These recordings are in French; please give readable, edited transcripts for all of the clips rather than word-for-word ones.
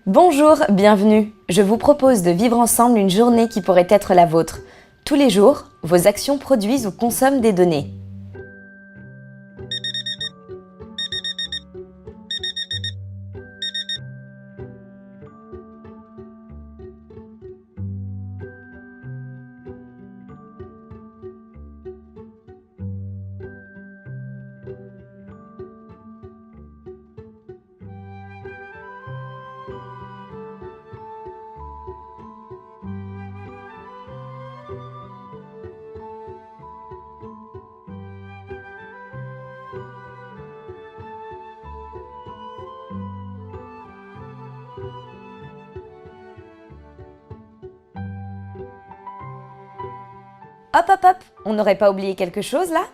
Bonjour, bienvenue. Je vous propose de vivre ensemble une journée qui pourrait être la vôtre. Tous les jours, vos actions produisent ou consomment des données. Hop, on n'aurait pas oublié quelque chose là?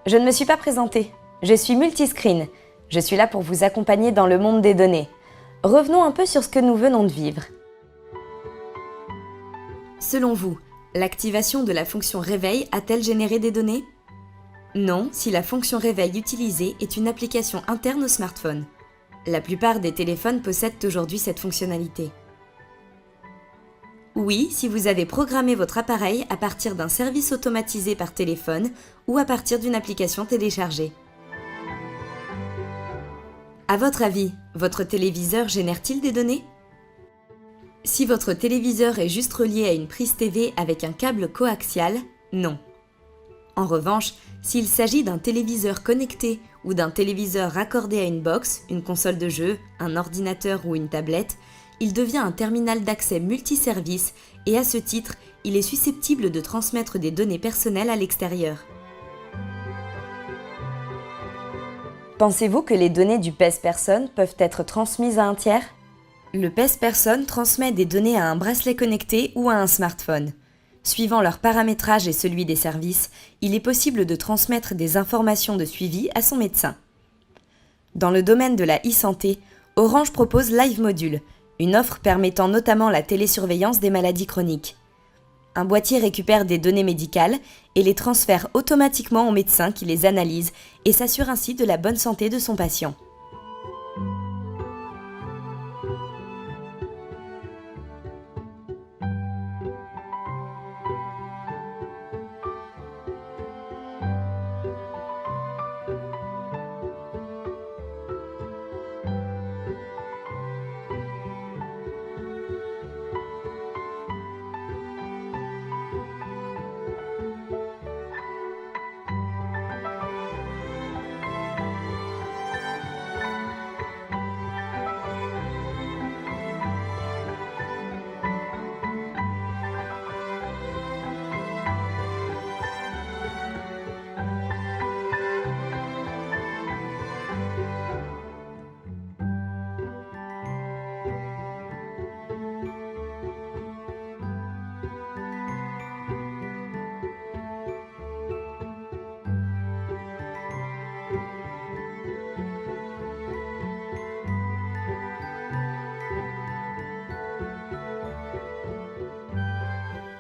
Je ne me suis pas présentée. Je suis Multiscreen. Je suis là pour vous accompagner dans le monde des données. Revenons un peu sur ce que nous venons de vivre. Selon vous, l'activation de la fonction réveil a-t-elle généré des données? Non, si la fonction réveil utilisée est une application interne au smartphone. La plupart des téléphones possèdent aujourd'hui cette fonctionnalité. Oui, si vous avez programmé votre appareil à partir d'un service automatisé par téléphone ou à partir d'une application téléchargée. À votre avis, votre téléviseur génère-t-il des données? Si votre téléviseur est juste relié à une prise TV avec un câble coaxial, non. En revanche, s'il s'agit d'un téléviseur connecté ou d'un téléviseur raccordé à une box, une console de jeu, un ordinateur ou une tablette, il devient un terminal d'accès multiservice et à ce titre, il est susceptible de transmettre des données personnelles à l'extérieur. Pensez-vous que les données du pèse-personne peuvent être transmises à un tiers? Le pèse-personne transmet des données à un bracelet connecté ou à un smartphone. Suivant leur paramétrage et celui des services, il est possible de transmettre des informations de suivi à son médecin. Dans le domaine de la e-santé, Orange propose Live Module, une offre permettant notamment la télésurveillance des maladies chroniques. Un boîtier récupère des données médicales et les transfère automatiquement au médecin qui les analyse et s'assure ainsi de la bonne santé de son patient.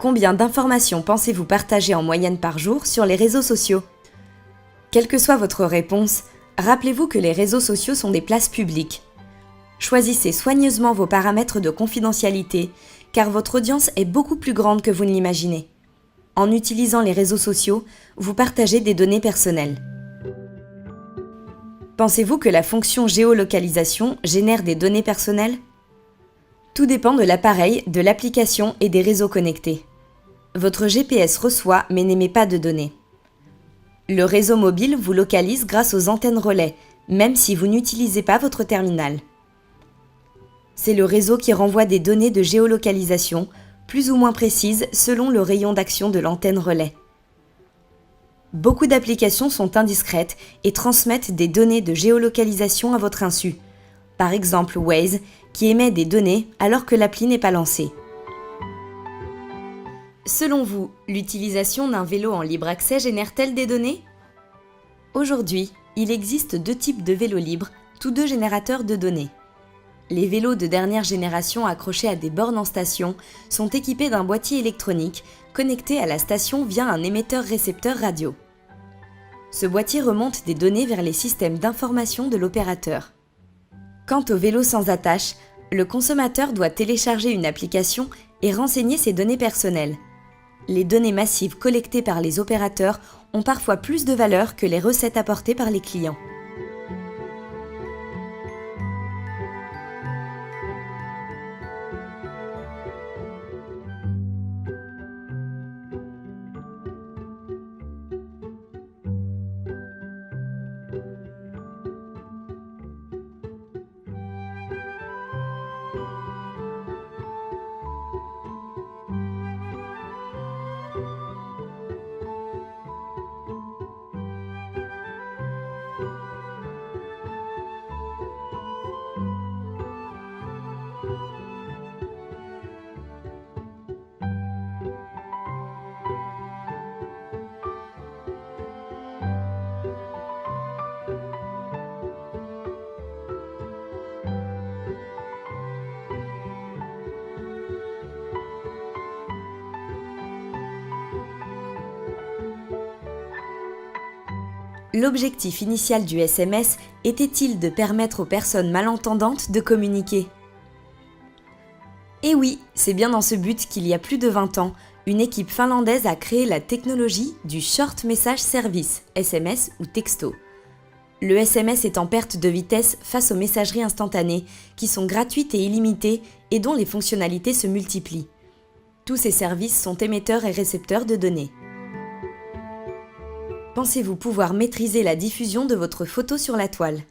Combien d'informations pensez-vous partager en moyenne par jour sur les réseaux sociaux? Quelle que soit votre réponse, rappelez-vous que les réseaux sociaux sont des places publiques. Choisissez soigneusement vos paramètres de confidentialité, car votre audience est beaucoup plus grande que vous ne l'imaginez. En utilisant les réseaux sociaux, vous partagez des données personnelles. Pensez-vous que la fonction géolocalisation génère des données personnelles? Tout dépend de l'appareil, de l'application et des réseaux connectés. Votre GPS reçoit mais n'émet pas de données. Le réseau mobile vous localise grâce aux antennes relais, même si vous n'utilisez pas votre terminal. C'est le réseau qui renvoie des données de géolocalisation, plus ou moins précises selon le rayon d'action de l'antenne relais. Beaucoup d'applications sont indiscrètes et transmettent des données de géolocalisation à votre insu. Par exemple Waze, qui émet des données alors que l'appli n'est pas lancée. Selon vous, l'utilisation d'un vélo en libre accès génère-t-elle des données? Aujourd'hui, il existe deux types de vélos libres, tous deux générateurs de données. Les vélos de dernière génération accrochés à des bornes en station sont équipés d'un boîtier électronique connecté à la station via un émetteur-récepteur radio. Ce boîtier remonte des données vers les systèmes d'information de l'opérateur. Quant aux vélos sans attache, le consommateur doit télécharger une application et renseigner ses données personnelles. Les données massives collectées par les opérateurs ont parfois plus de valeur que les recettes apportées par les clients. L'objectif initial du SMS était-il de permettre aux personnes malentendantes de communiquer ? Et oui, c'est bien dans ce but qu'il y a plus de 20 ans, une équipe finlandaise a créé la technologie du Short Message Service, SMS ou texto. Le SMS est en perte de vitesse face aux messageries instantanées, qui sont gratuites et illimitées et dont les fonctionnalités se multiplient. Tous ces services sont émetteurs et récepteurs de données. Pensez-vous pouvoir maîtriser la diffusion de votre photo sur la toile ?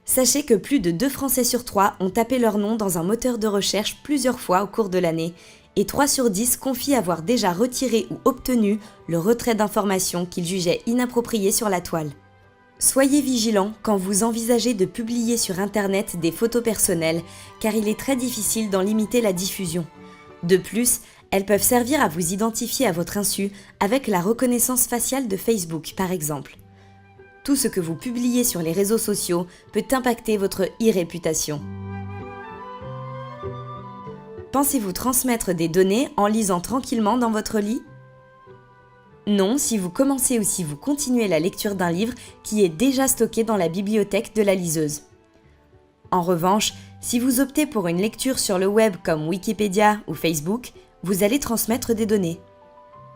Sachez que plus de 2 Français sur 3 ont tapé leur nom dans un moteur de recherche plusieurs fois au cours de l'année, et 3 sur 10 confient avoir déjà retiré ou obtenu le retrait d'informations qu'ils jugeaient inappropriées sur la toile. Soyez vigilants quand vous envisagez de publier sur Internet des photos personnelles, car il est très difficile d'en limiter la diffusion. De plus, elles peuvent servir à vous identifier à votre insu avec la reconnaissance faciale de Facebook, par exemple. Tout ce que vous publiez sur les réseaux sociaux peut impacter votre e-réputation. Pensez-vous transmettre des données en lisant tranquillement dans votre lit ? Non, si vous commencez ou si vous continuez la lecture d'un livre qui est déjà stocké dans la bibliothèque de la liseuse. En revanche, si vous optez pour une lecture sur le web comme Wikipédia ou Facebook, vous allez transmettre des données.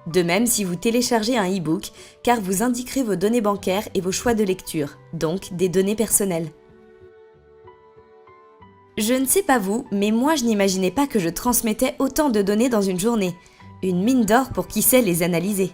De même si vous téléchargez un e-book, car vous indiquerez vos données bancaires et vos choix de lecture, donc des données personnelles. Je ne sais pas vous, mais moi je n'imaginais pas que je transmettais autant de données dans une journée. Une mine d'or pour qui sait les analyser.